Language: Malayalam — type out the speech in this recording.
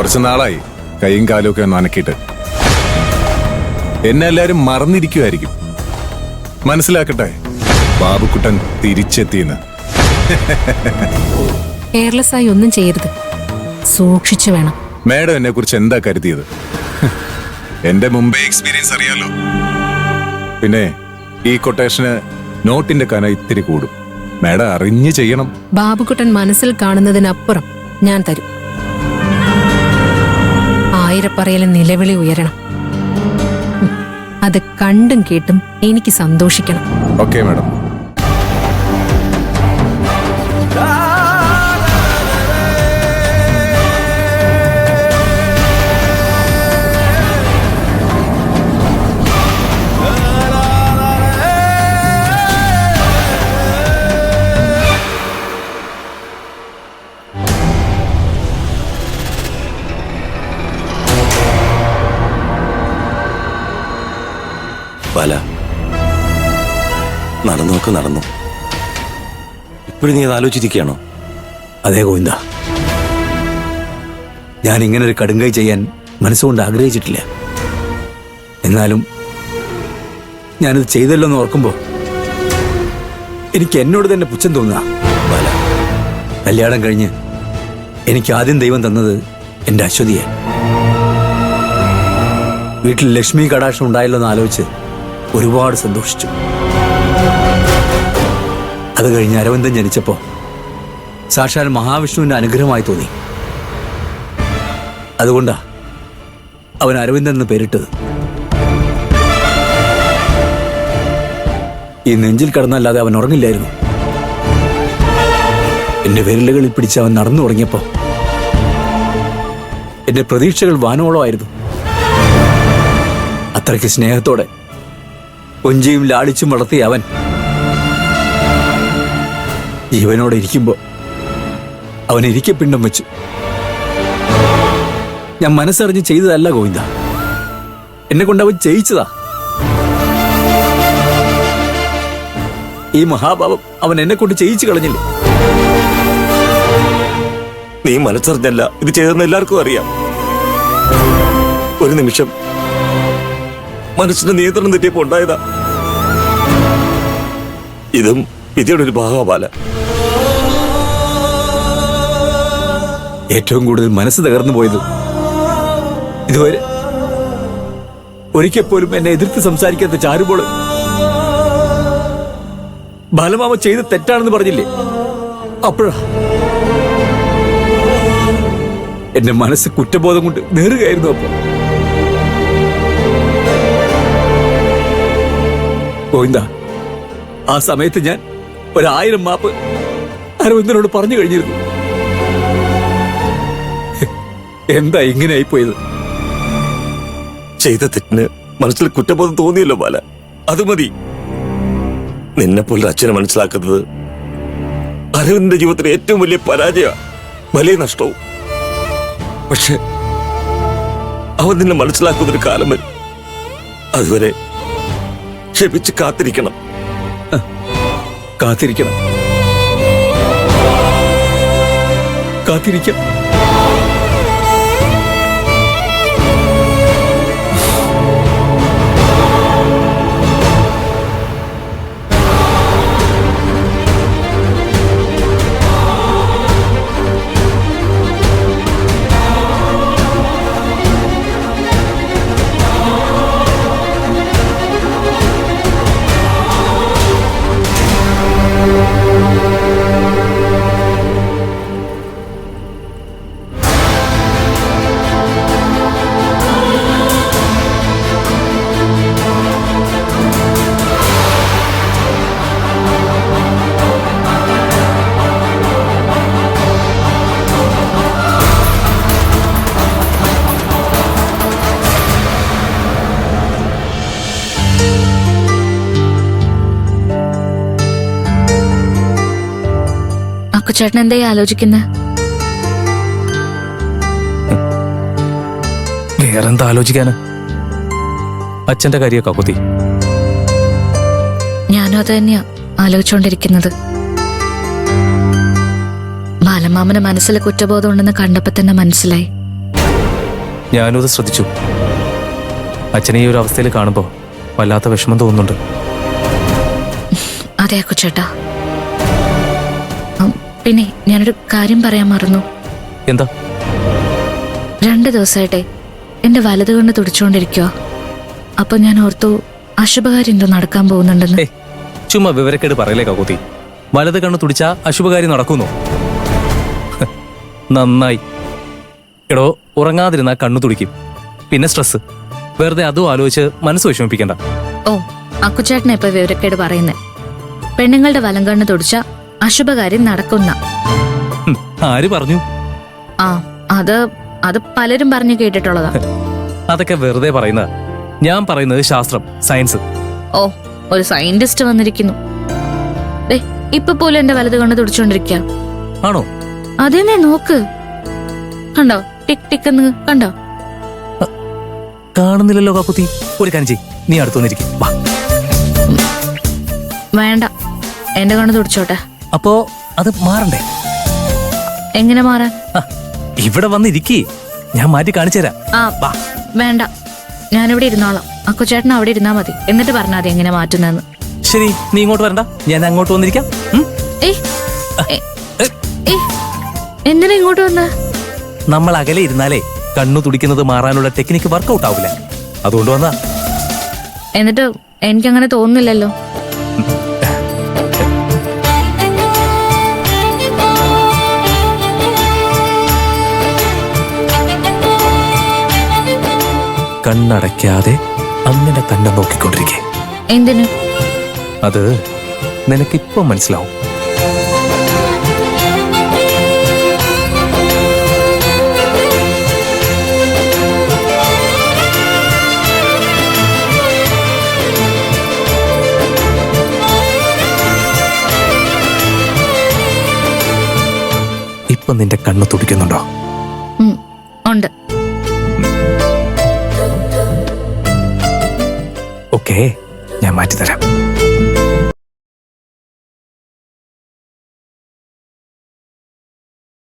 കുറച്ചു നാളായി കൈയും കാലും ഒക്കെ ഒന്ന് അനക്കിയിട്ട്. എന്നെ എല്ലാരും മറന്നിരിക്കുമായിരിക്കും. മനസ്സിലാക്കട്ടെ, ബാബുക്കുട്ടൻ തിരിച്ചെത്തിയെന്ന്. കെയർലെസ്സായി ഒന്നും ചെയ്യരുത്, സൂക്ഷിച്ചു വേണം. മാഡം എന്നെ കുറിച്ച് എന്താ കരുതിയത്? എന്റെ മുമ്പേ എക്സ്പീരിയൻസ് അറിയാലോ. പിന്നെ ഈ കൊട്ടേഷന് നോട്ടിന്റെ കന ഇത്തിരി കൂടും. മാഡം അറിഞ്ഞു ചെയ്യണം. ബാബുക്കുട്ടൻ മനസ്സിൽ കാണുന്നതിനപ്പുറം ഞാൻ തരും. ആയിരപ്പറയലും നിലവിളി ഉയരണം. അത് കണ്ടും കേട്ടും എനിക്ക് സന്തോഷിക്കണം. Okay madam. ബാല, നടന്നൊക്കെ നടന്നു. ഇപ്പോഴും നീ അത് ആലോചിച്ചിരിക്കുകയാണോ? അതേ ഗോവിന്ദ, ഞാൻ ഇങ്ങനെ ഒരു കടുങ്കൈ ചെയ്യാൻ മനസ്സുകൊണ്ട് ആഗ്രഹിച്ചിട്ടില്ല. എന്നാലും ഞാനിത് ചെയ്തല്ലോ എന്ന് ഓർക്കുമ്പോ എനിക്ക് എന്നോട് തന്നെ പുച്ഛം തോന്നുക. ബാല, കല്യാണം കഴിഞ്ഞ് എനിക്ക് ആദ്യം ദൈവം തന്നത് എൻ്റെ അശ്വതിയെ. വീട്ടിൽ ലക്ഷ്മി കടാക്ഷം ഉണ്ടായല്ലോ എന്ന് ആലോചിച്ച് ഒരുപാട് സന്തോഷിച്ചു. അത് കഴിഞ്ഞ് അരവിന്ദൻ ജനിച്ചപ്പോ സാക്ഷാൽ മഹാവിഷ്ണുവിന്റെ അനുഗ്രഹമായി തോന്നി. അതുകൊണ്ടാ അവൻ അരവിന്ദൻ എന്ന് പേരിട്ടത്. ഈ നെഞ്ചിൽ കിടന്നല്ലാതെ അവൻ ഉറങ്ങില്ലായിരുന്നു. എന്റെ വിരലുകളിൽ പിടിച്ച് അവൻ നടന്നു തുടങ്ങിയപ്പോ എന്റെ പ്രതീക്ഷകൾ വാനോളമായിരുന്നു. അത്രയ്ക്ക് സ്നേഹത്തോടെ കൊഞ്ചിയും ലാളിച്ചും വളർത്തിയ അവൻ ജീവനോടെ ഇരിക്കുമ്പോ അവൻ ഇരിക്കപ്പിണ്ടം വെച്ചു. ഞാൻ മനസ്സറിഞ്ഞ് ചെയ്തതല്ല ഗോവിന്ദ, എന്നെ കൊണ്ട് അവൻ ചെയ്യിച്ചതാ. ഈ മഹാഭാവം അവൻ എന്നെ കൊണ്ട് ചെയ്യിച്ചു കളഞ്ഞില്ലേ? നീ മനസ്സറിഞ്ഞല്ല ഇത് ചെയ്തെന്ന് എല്ലാവർക്കും അറിയാം. ഒരു നിമിഷം മനസ്സിന്റെ നിയന്ത്രണം തെറ്റിയപ്പോ ഉണ്ടായതാ. ഇതും വിധിയുടെ ഒരു ഭാഗമാ ബാല. ഏറ്റവും കൂടുതൽ മനസ്സ് തകർന്നു പോയത് ഇതുവരെ ഒരിക്കൽ പോലും എന്നെ എതിർത്ത് സംസാരിക്കാത്ത ചാരുപോള് ബാലമാമ ചെയ്ത് തെറ്റാണെന്ന് പറഞ്ഞില്ലേ? അപ്പോഴാ എന്റെ മനസ്സ് കുറ്റബോധം കൊണ്ട് നേറുകയായിരുന്നു. അപ്പൊ ഗോവിന്ദ, ആ സമയത്ത് ഞാൻ 1000 മാപ്പ് അരവിന്ദനോട് പറഞ്ഞു കഴിഞ്ഞിരുന്നു. എന്താ ഇങ്ങനെ ആയിപ്പോയത്? ചെയ്ത തെറ്റിന് മനസ്സിൽ കുറ്റബോധം തോന്നിയല്ലോ ബാല, അത് മതി. നിന്നെപ്പോലൊരു അച്ഛനെ മനസ്സിലാക്കുന്നത് അരവിന്ദന്റെ ജീവിതത്തിലെ ഏറ്റവും വലിയ പരാജയ, വലിയ നഷ്ടവും. പക്ഷെ അവൻ നിന്നെ മനസ്സിലാക്കുന്നൊരു കാലം വരും. അതുവരെ ക്ഷമിച്ച് കാത്തിരിക്കണം. കാത്തിരിക്കണം, കാത്തിരിക്കാം. ചേട്ടൻ എന്തായി ആലോചിക്കുന്നത്? വേറെന്താ ആലോചിക്കാന്? അച്ഛന്റെ കാര്യമൊക്കെ കുത്തി. ഞാനും അത് തന്നെയാ ആലോചിച്ചോണ്ടിരിക്കുന്നത്. ബാലമാമന് മനസ്സിൽ കുറ്റബോധം ഉണ്ടെന്ന് കണ്ടപ്പോ തന്നെ മനസ്സിലായി. ഞാനും അത് ശ്രദ്ധിച്ചു. അച്ഛനെ ഈ ഒരു അവസ്ഥയിൽ കാണുമ്പോൾ വല്ലാത്ത വിഷമം തോന്നുന്നുണ്ട്. അതെ അക്കുച്ചേട്ടാ. പിന്നെ ഞാനൊരു കാര്യം പറയാൻ മറന്നു. എന്താ? 2 ദിവസമായിട്ടെ എന്റെ വലത് കണ്ണ് തുടിച്ചുകൊണ്ടിരിക്കുക. അപ്പൊ ഞാൻ ഓർത്തു അശുഭകാര്യം എന്തോ നടക്കാൻ പോകുന്നുണ്ടെന്ന്. ഏയ്, ചുമ്മാ വിവരക്കേട് പറയലേ കകുതി. വലത് കണ്ണ് തുടിച്ചാ അശുഭകാര്യം നടക്കുന്നു? നന്നായി. എടോ, ഉറങ്ങാതിരുന്നാ കണ്ണു തുടിക്കും, പിന്നെ സ്ട്രെസ്. വെറുതെ അതും ആലോചിച്ച് മനസ്സ് വിഷമിപ്പിക്കണ്ട. ഓ, അക്കുച്ചേട്ടനെ ഇപ്പൊ വിവരക്കേട് പറയുന്നേ. പെണ്ണുങ്ങളുടെ വലം കണ്ണ് തുടിച്ച അശുഭകാര്യം നടക്കുന്ന. ആര് പറഞ്ഞു? ആ, അത് പലരും പറഞ്ഞു കേട്ടിട്ടുള്ളതാ. അതൊക്കെ വെറുതെ പറയുന്ന. ഞാൻ പറയുന്നത് ശാസ്ത്രം, സയൻസ്. ഓ, ഒരു സയന്റിസ്റ്റ് വന്നിരിക്കുന്നു. ദേ, ഇപ്പൊ പോലും എന്റെ വലത് കണ്ണ് തുടിച്ചോണ്ടിരിക്കുക. ആണോ? അതെന്നെ നോക്ക്. കണ്ടോ? ടിക് ടിക് എന്ന് കണ്ടോ? കാണുന്നില്ലല്ലോ കാക്കുത്തി. ഒരു കാര്യം ചെയ്യ്, നീ അടുത്തൊന്നിരിക്കും. വാ. വേണ്ട, എന്റെ കണ്ണ് തുടിച്ചോട്ടെ. അപ്പോ അത് മാറണ്ടേ? എങ്ങനെ മാറാൻ? ആ, ഇവിടെ വന്നിരിക്കേ, ഞാൻ മാറ്റി കാണിച്ചു തരാം. ആ, വാ. വേണ്ട, ഞാനിവിടെ ഇരുന്നോളാം. അക്കുച്ചേട്ടൻ അവിടെ ഇരുന്നാ മതി. എന്നിട്ട് പറഞ്ഞാൽ മതി എങ്ങനെ മാറ്റുന്നെന്ന്. ശരി, നീ ഇങ്ങോട്ട് വരണ്ട, ഞാൻ അങ്ങോട്ട് വന്നിരിക്കാം. എന്തിനാ ഇങ്ങോട്ട് വന്ന? നമ്മൾ അകലെ ഇരുന്നാലേ കണ്ണു തുടിക്കുന്നത് മാറാനുള്ള ടെക്നിക്ക് വർക്കൗട്ട് ആവില്ല. അതുകൊണ്ട് വന്നാ. എന്നിട്ട് എനിക്കങ്ങനെ തോന്നുന്നില്ലല്ലോ. കണ്ണടയ്ക്കാതെ അങ്ങനെ തന്നെ നോക്കിക്കൊണ്ടിരിക്കേ. എന്തിന്? അത് നിനക്കിപ്പോ മനസ്സിലാവും. ഇപ്പൊ നിന്റെ കണ്ണ് തുടിക്കുന്നുണ്ടോ? ഉണ്ട്. ഓക്കേ, ഞാൻ മാറ്റിത്തരാം.